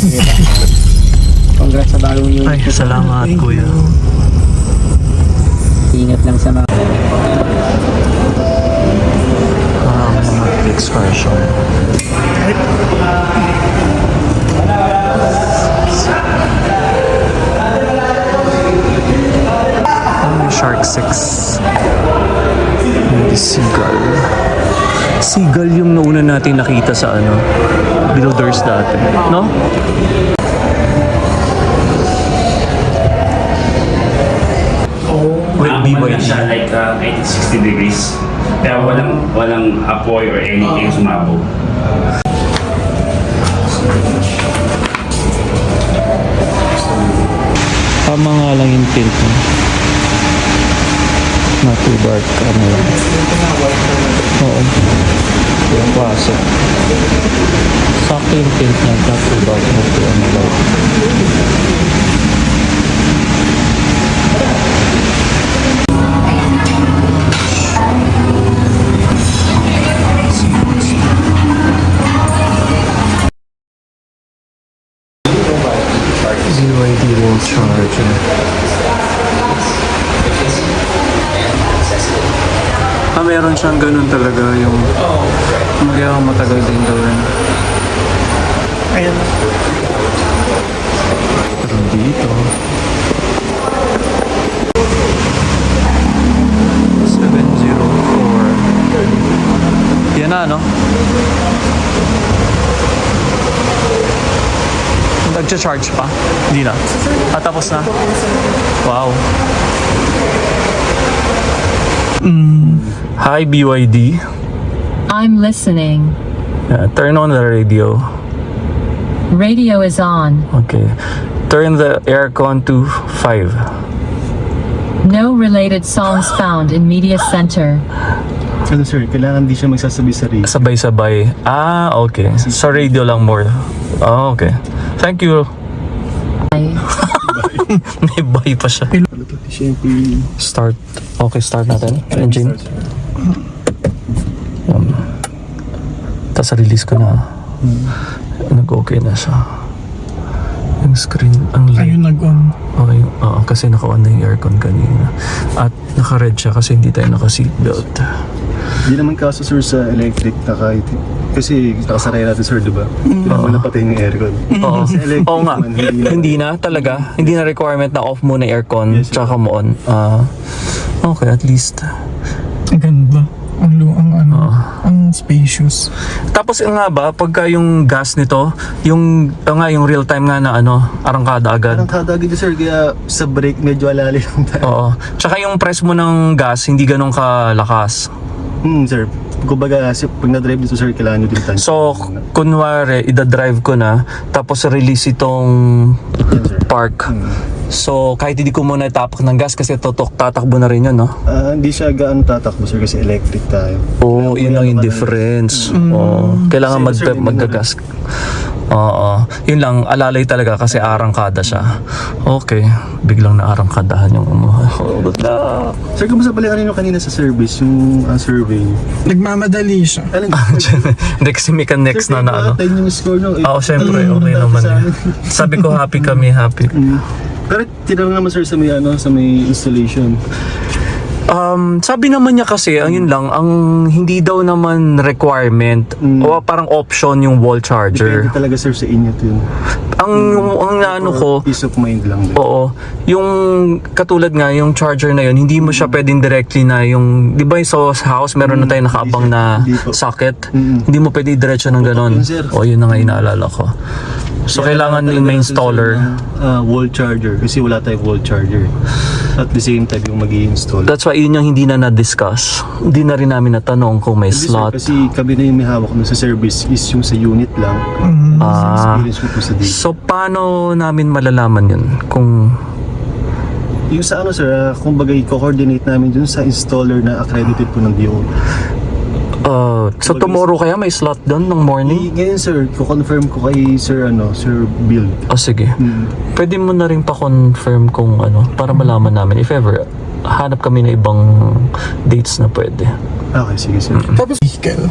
Congrats sa bagong unit. Ay, salamat kuya. Ingat lang sa mga... Excursion. Shark 6. May seagull. Seagull yung nauna natin nakita sa ano, Builders dati, no? Wait, Umano siya like 60 degrees. Pero walang apoy or anything sumabog. Tama nga lang yung tint mo. Not too dark, ano lang. Oo. Yung klase. Sakto yung tint niya, not too dark, not too ano light. BYD will charge. Meron siyang ganun talaga yung magiging matagal din gawin. Ayan. Pero dito 704. Yan na, no? Nag-charge pa? Hindi na? Tapos na? Wow. Hi, BYD. I'm listening. Turn on the radio. Radio is on. Okay. Turn the aircon to 5. No related songs found in Media Center. Ano sir, kailangan di siya magsasabi sa radio. Sabay-sabay. Okay. Sa radio lang more. Okay. Thank you. May buy pa siya. Siyempre, Start. Okay, start natin. Engine. Tapos release ko na. Nag-okay na siya. Yung screen, ang light. ayun nag-on. Okay, kasi naka-on na yung aircon kanina. At naka-red siya kasi hindi tayo naka-seatbelt. Hindi naman kaso sir sa electric na kahit kasi nakasaray natin sir, diba? Hindi naman napatay yung aircon. Oo. Sa electric Oo nga. naman, hindi na. Hindi na talaga. Hindi na requirement na off muna yung aircon. Yes, sir. Tsaka mo on. Okay, at least. Ang ganda. Ang spacious. Tapos nga ba, pagka yung gas nito, yung real time nga na arangkada agad. Parang kadagad sir, kaya sa brake medyo alali lang tayo. Oo. Tsaka yung press mo ng gas, hindi ganun kalakas. Sir, kumbaga pag na-drive dito sir, kailangan nyo din tayo. So, kunwari, ida-drive ko na, tapos release itong Yan, sir. park. So, kahit hindi ko muna itapak ng gas kasi tatakbo na rin yun, no? Hindi siya gaano tatakbo sir kasi electric tayo. Oo, yun lang yung difference. Kailangan Same, sir, din maggagas. Oo. Yun lang, alalay talaga kasi arangkada siya. Okay. Biglang na arangkadahan yung Sir, kumusta pala kanina sa service, yung survey? Nagmamadali siya. Alam Hindi kasi may ka-next na ano. 10 yung score no? Oo, syempre, okay naman yun. Sabi ko happy kami, happy. Pero tinanong naman sir sa may installation. Sabi naman niya kasi, yun lang, ang hindi daw naman requirement o parang option yung wall charger. Depende talaga sir sa inyo to yun. Ang ano ko, Peace of mind lang din. oo, yung katulad nga, yung charger na yun, hindi mo siya pwedeng directly na yung, di ba sa house, meron na tayo nakaabang na Hindi po. socket, hindi mo pwede diretso ng ganon. Yun, sir. O, yun na nga inaalala ko. So, kailangan yung may installer. Wall charger kasi wala tayong wall charger. At the same time yung mag-i-install. That's why yun yung hindi na na-discuss. Hindi na rin namin natanong kung may Hindi, sir, slot. kasi kami na yung may hawak nun sa service is yung sa unit lang. Experience ko po sa day. So, paano namin malalaman yun? Kung Yung sa sir, kumbaga i-coordinate namin dun sa installer na accredited po ng DO. so tomorrow kaya may slot doon ng morning? Ngayon sir, ko-confirm ko kay sir Sir Bill. Sige. Pwede mo na rin pa-confirm kung para malaman namin if ever hanap kami na ibang dates na pwede. Okay, sige sir. Tapos vehicle.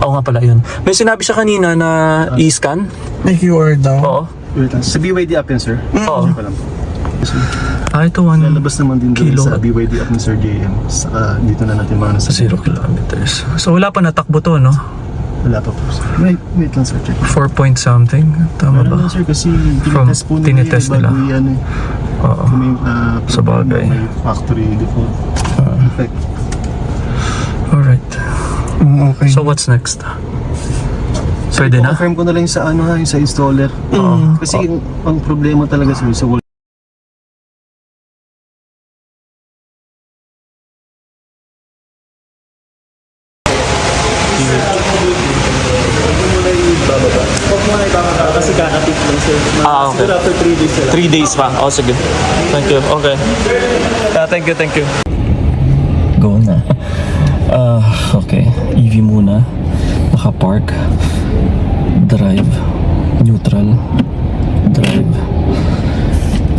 Oo nga pala yun. May sinabi siya kanina na e-scan. May QR daw. Oo. Wait lang. Sa BYD app yan, sir. Oo. Check ko lang po. Ito 1 Lalabas naman din doon kilo. sa BYD app ni Sir JM. Saka dito na natin mga nasa 0 kilometers. So wala pa natakbo to, no? Wala pa po, sir. Wait lang, sir. Check. 4 point something. Tama Meron ba? lang, sir, kasi From tinitest po nila tinitest nila. bago yan eh. Oo. Kung may, Sa bagay. may factory default. Effect. Alright. Okay. So what's next? Pwede na? Confirm ko na lang sa ano ha, yung sa installer. Kasi ang problema talaga sir, sa wall. Kasi kakapit lang sir. Okay. Siguro after 3 days sir. 3 days pa. Oh, sige. Thank you. Okay. Thank you. Go na. Okay. EV muna. Naka-park. Drive. Neutral. Drive.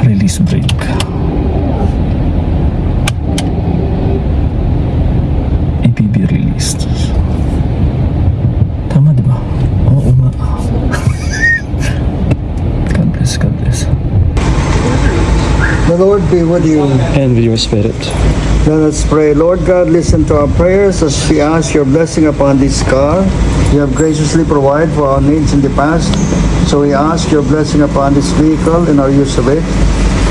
Release brake. APB released. Tama, di ba? Oo nga. God bless. The Lord be with you. And with your spirit. Let us pray. Lord God, listen to our prayers as we ask your blessing upon this car. You have graciously provided for our needs in the past, so we ask your blessing upon this vehicle and our use of it.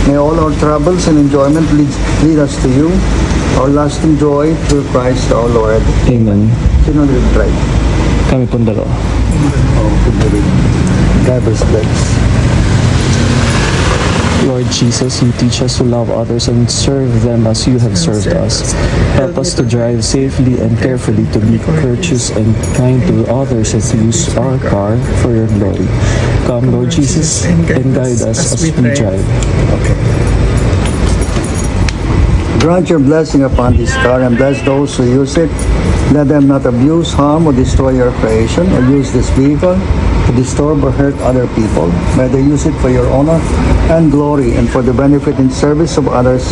May all our troubles and enjoyment lead us to you, our lasting joy through Christ our Lord. Amen. Sino nag-drive? Kami pong dalawa. Oh, good living. Driver's place. Lord Jesus, you teach us to love others and serve them as you have served us. Help us to drive safely and carefully, to be courteous and kind to others as we use our car for your glory. Come, Lord Jesus, and guide us as we drive. Grant your blessing upon this car and bless those who use it. Let them not abuse, harm, or destroy your creation, or use this vehicle to disturb or hurt other people. May they use it for your honor and glory and for the benefit and service of others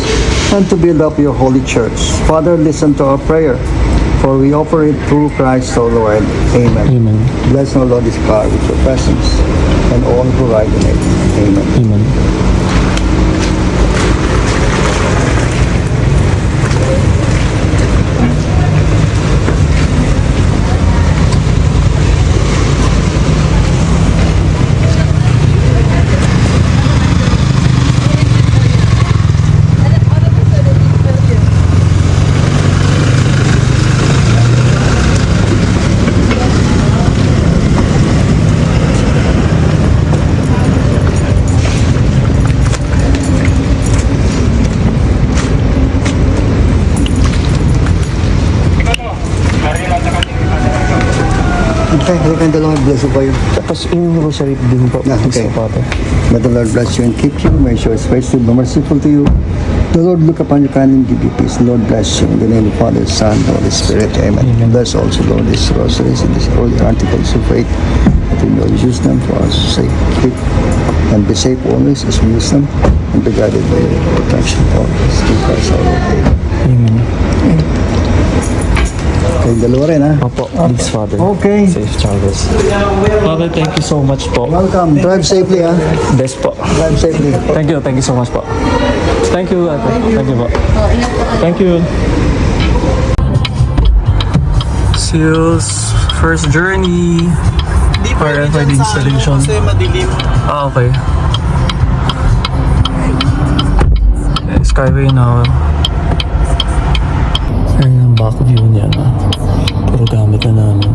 and to build up your holy church. Father, listen to our prayer, for we offer it through Christ our Lord. Amen. Amen. Bless, O Lord, this car with your presence and all who ride in it. Amen. Amen. Okay, halika yung dalawang bless ko kayo. Tapos yung rosary din po. Yeah, okay. Sa Father. May the Lord bless you and keep you. May show his face to be merciful to you. The Lord look upon you kindly and give you peace. The Lord bless you. In the name of the Father, Son, and Holy Spirit. Amen. Bless also, Lord, these rosaries and these holy articles of faith, that we may use them for our sake. Keep and be safe always as we use them, and be guided by your protection always. Through Christ our Lord. Amen. Amen. Kayong dalawa rin, ha? Opo, please, Father. Okay. Safe travels. Father, thank you so much po. Welcome. Drive safely, ha? Best po. Drive safely. Thank you so much po. Thank you, ate. Thank you po. Thank you. Seals first journey. Para for the installation. Kasi madilim. Ah, okay. Skyway na. Ayun ang back view niya na. Puro gamit na namin.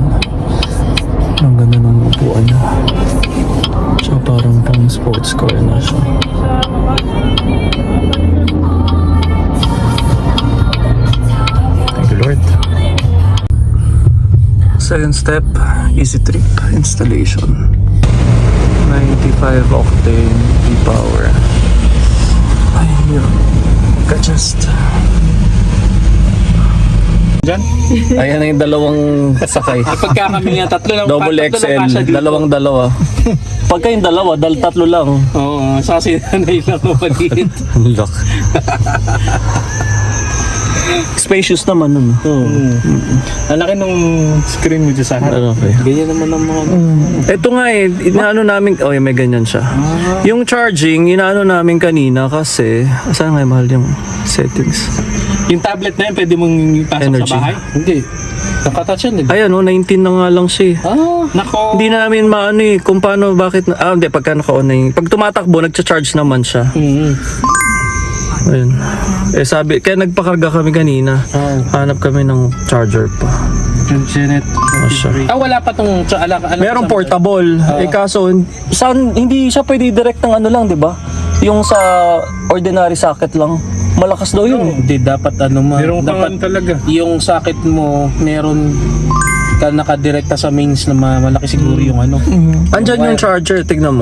Ang ganda ng upuan niya. Tsaka parang pang sports car na siya. Thank you, Lord. Second step, easy trip installation. 95 octane e-power. Ayun. Ka-just. Ayan na yung dalawang sakay. Pagka kami nga tatlo lang. Double XL, dalawang-dalawa. Pagka yung dalawa, tatlo lang. Oo, sa sinanay lang mapaliit. Look. Spacious naman nun. Ang laki nung screen mo dyan sa harap. Okay. Ganyan naman ang mga... Ito nga inaano namin, may ganyan siya. Yung charging, inaano namin kanina kasi, saan nga mahal yung settings? Yung tablet na yun, pwede mong pasok Energy. sa bahay? Hindi. Nakatouch yan, di ba? Ayan 19 na nga lang siya. Nako. Hindi na namin maano kung paano, bakit, hindi, pagka naka-on na yung, pag tumatakbo, nagcha-charge naman siya. Ayun. Sabi, kaya nagpakarga kami kanina. Hanap kami ng charger pa. Janet. Wala pa tong... Merong portable. Kaso, hindi siya pwede direct ng ano lang, di ba? Yung sa ordinary socket lang. Malakas daw yun. Hindi, dapat Meron dapat kang talaga. yung socket mo, meron ka nakadirekta sa mains na malaki siguro yung ano. Andyan yung charger, tignan mo.